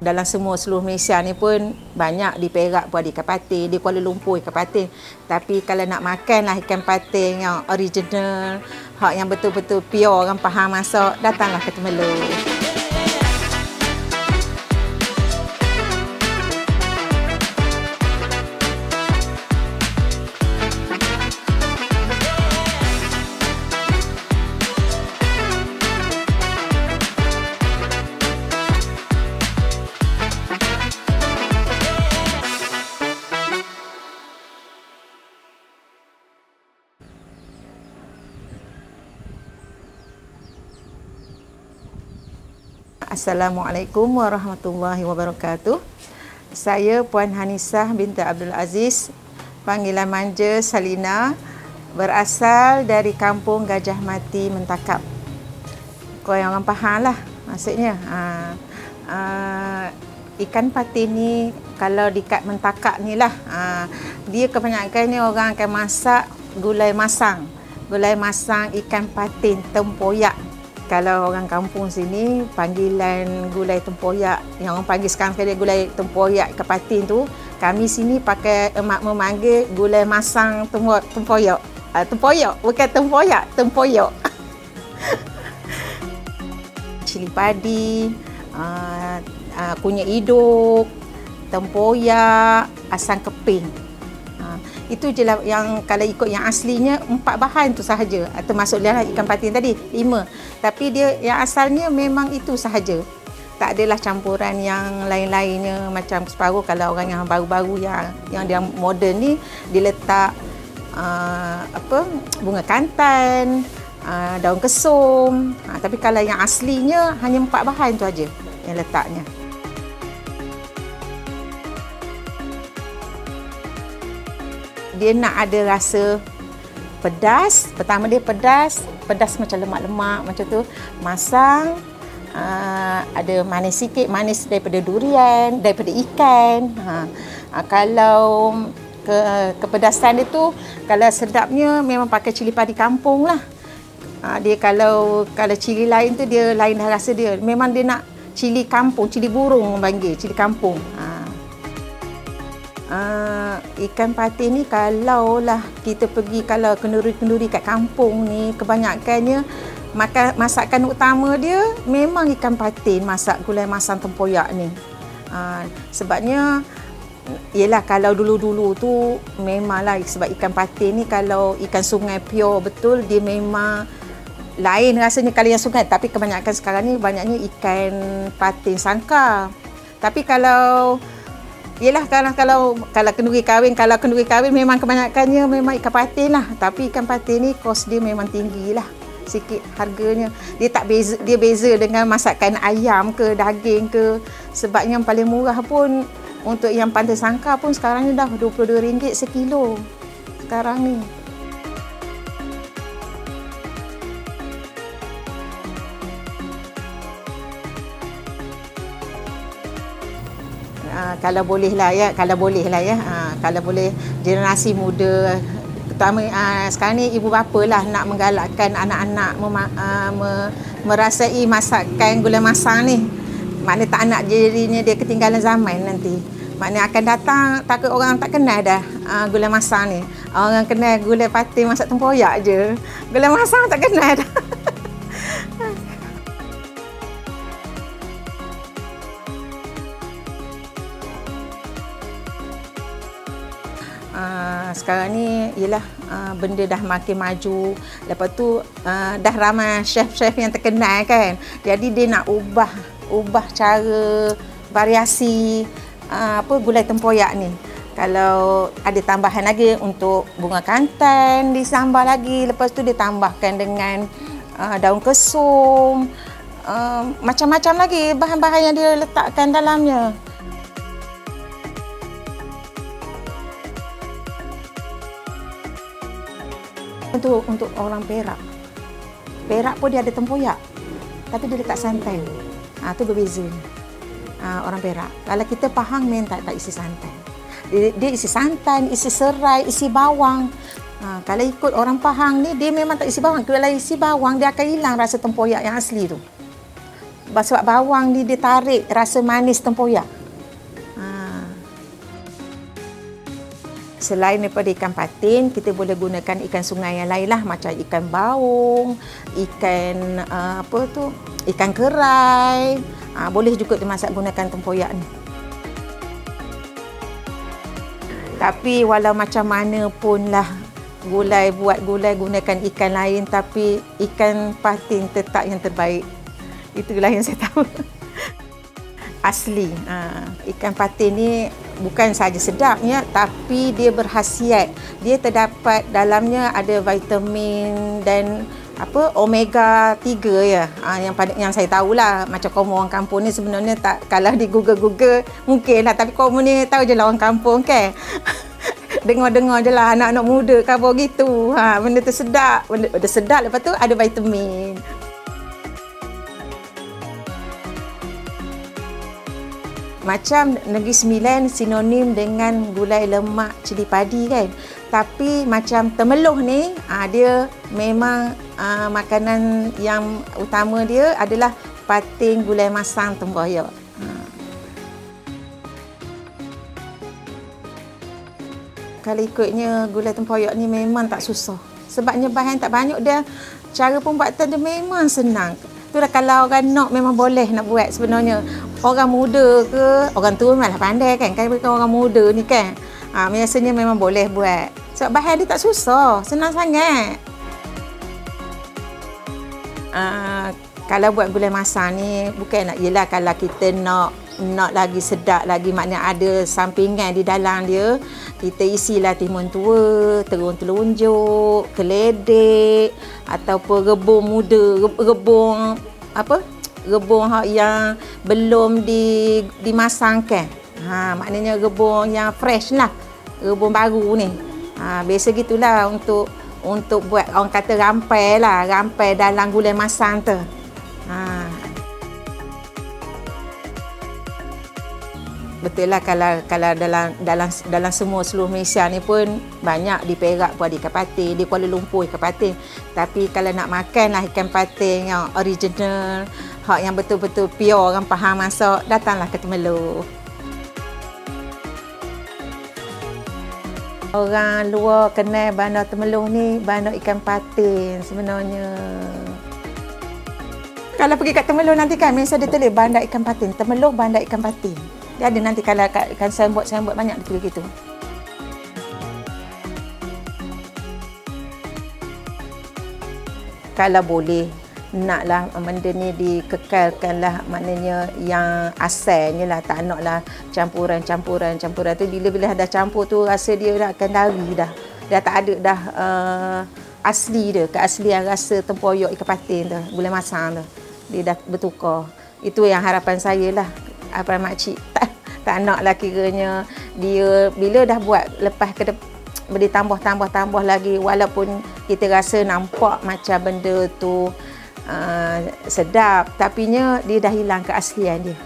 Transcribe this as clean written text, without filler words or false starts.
dalam seluruh Malaysia ni pun banyak di Perak pun ada ikan patin, di Kuala Lumpur ikan patin. Tapi kalau nak makanlah ikan patin yang original, hak yang betul-betul pure orang faham masak, datanglah ke Temerloh. Assalamualaikum warahmatullahi wabarakatuh. Saya Puan Hanisah binti Abdul Aziz, panggilan manja Salina, berasal dari kampung Gajah Mati, Mentakap. Kau yang orang faham lah maksudnya. Ikan patin ni kalau dekat Mentakap ni lah, dia kebanyakannya orang akan masak gulai masang. Gulai masang ikan patin tempoyak. Kalau orang kampung sini, panggilan gulai tempoyak, yang orang panggil sekarang sekali gulai tempoyak ikan patin tu, kami sini pakai memanggil gulai masang tempoyak. Tempoyak, bukan tempoyak, tempoyak. Cili padi, kunyit hidup, tempoyak, asam keping. Itu je lah yang kalau ikut yang aslinya 4 bahan tu sahaja. Termasuk dia ikan patin tadi 5. Tapi dia yang asalnya memang itu sahaja. Tak adalah campuran yang lain-lainnya macam separuh kalau orang yang baru-baru yang dia moden ni diletak bunga kantan, daun kesum. Tapi kalau yang aslinya hanya 4 bahan tu aja yang letaknya. Dia nak ada rasa pedas. Pertama dia pedas macam lemak-lemak macam tu. Masang, ada manis sikit, manis daripada durian, daripada ikan. Kalau kepedasan dia tu, kalau sedapnya memang pakai cili padi kampung lah. Dia kalau cili lain tu dia lain dah rasa dia. Memang dia nak cili kampung, cili burung orang panggil, cili kampung. Ikan patin ni kalaulah kita pergi, kalau kenduri-kenduri kat kampung ni, kebanyakannya masakan utama dia memang ikan patin, masak gulai masang tempoyak ni. Sebabnya yelah, kalau dulu-dulu tu memanglah, sebab ikan patin ni kalau ikan sungai pure betul, dia memang lain rasanya kalau yang sungai. Tapi kebanyakan sekarang ni banyaknya ikan patin sangkar. Tapi kalau yelah, kalau kenduri kahwin memang kebanyakannya memang ikan patin lah. Tapi ikan patin ni kos dia memang tinggi lah sikit harganya. Dia beza dengan masakan ayam ke daging ke. Sebab yang paling murah pun untuk yang patin sangkar pun sekarang ni dah RM22 sekilo sekarang ni. Kalau boleh generasi muda, terutama sekarang ni ibu bapa lah nak menggalakkan anak-anak merasai masakan gulai masang ni. Maknanya tak nak dirinya dia ketinggalan zaman nanti. Maknanya akan datang takut orang tak kenal dah gulai masang ni. Orang kenal gulai patin masak tempoyak je. Gulai masang tak kenal dah. Sekarang ni ialah benda dah makin maju. Lepas tu dah ramai chef-chef yang terkenal kan. Jadi dia nak ubah cara variasi gulai tempoyak ni. Kalau ada tambahan lagi untuk bunga kantan disambah lagi. Lepas tu dia tambahkan dengan daun kesum. Macam-macam lagi bahan-bahan yang dia letakkan dalamnya. Untuk orang Perak pun dia ada tempoyak, tapi dia letak santan. Itu berbeza. Orang Perak. Kalau kita Pahang memang tak isi santan. Dia isi santan, isi serai, isi bawang. Kalau ikut orang Pahang ni, dia memang tak isi bawang. Kalau isi bawang, dia akan hilang rasa tempoyak yang asli tu. sebab bawang ni dia tarik rasa manis tempoyak. Selain daripada ikan patin, kita boleh gunakan ikan sungai yang lain lah, macam ikan baung, ikan ikan kerai. Boleh juga dimasak gunakan tempoyak ni. Tapi walau macam mana pun lah gulai gunakan ikan lain, tapi ikan patin tetap yang terbaik. Itulah yang saya tahu. Asli. Ikan patin ni bukan saja sedapnya, tapi dia berkhasiat. Dia terdapat dalamnya ada vitamin dan omega 3 ya. Yang saya tahulah, macam kaum orang kampung ni sebenarnya tak kalah di Google mungkinlah, tapi kaum ni tahu je lah orang kampung kan. Dengar-dengar je lah anak-anak muda khabar gitu. Benda tu sedap. Benda sedap, lepas tu ada vitamin. Macam Negeri Sembilan sinonim dengan gulai lemak cili padi kan. Tapi macam temeloh ni, dia memang makanan yang utama dia adalah patin gulai masam tempoyak. Kalau ikutnya gulai tempoyak ni memang tak susah. Sebabnya bahan tak banyak dia, cara pembuatan dia memang senang. Itulah kalau orang nak memang boleh nak buat sebenarnya. Orang muda ke, orang tua malah pandai kan. Kan orang muda ni kan. Biasanya memang boleh buat. Sebab bahan dia tak susah, senang sangat. Kalau buat gulai masam ni, bukan nak, yelah kalau kita nak lagi sedap lagi, maknanya ada sampingan di dalam dia, kita isilah timun tua, terung telunjuk, keledek, ataupun rebung muda, rebung yang belum dimasangkan. Maknanya rebung yang fresh lah, rebung baru ni. Biasa gitulah untuk buat, orang kata rampai lah, rampai dalam gulai masam tu. Betul lah, kalau dalam semua seluruh Malaysia ni pun banyak, di Perak pun ada ikan patin, di Kuala Lumpur ikan patin. Tapi kalau nak makan lah ikan patin yang original, yang betul-betul pure, orang faham masak, datanglah ke Temerloh. Orang luar kenal bandar Temerloh ni bandar ikan patin sebenarnya. Kalau pergi kat Temerloh nanti kan, biasa dia tulis bandar ikan patin, Temerloh bandar ikan patin. Dia ada nanti kalau kan signboard banyak dia tulis gitu. Kalau boleh, naklah benda ni dikekalkanlah, maknanya yang asalnya lah, tak naklah campuran tu. Bila dah campur tu, rasa dia dah akan dari dah. Dah tak ada dah asli dia, keaslian rasa tempoyak ikan patin tu, gulai masam tu. Dia dah bertukar. Itu yang harapan saya lah. Apa makcik tak naklah kiranya dia bila dah buat, lepas ke boleh tambah lagi, walaupun kita rasa nampak macam benda tu sedap, tapinya dia dah hilang keaslian dia.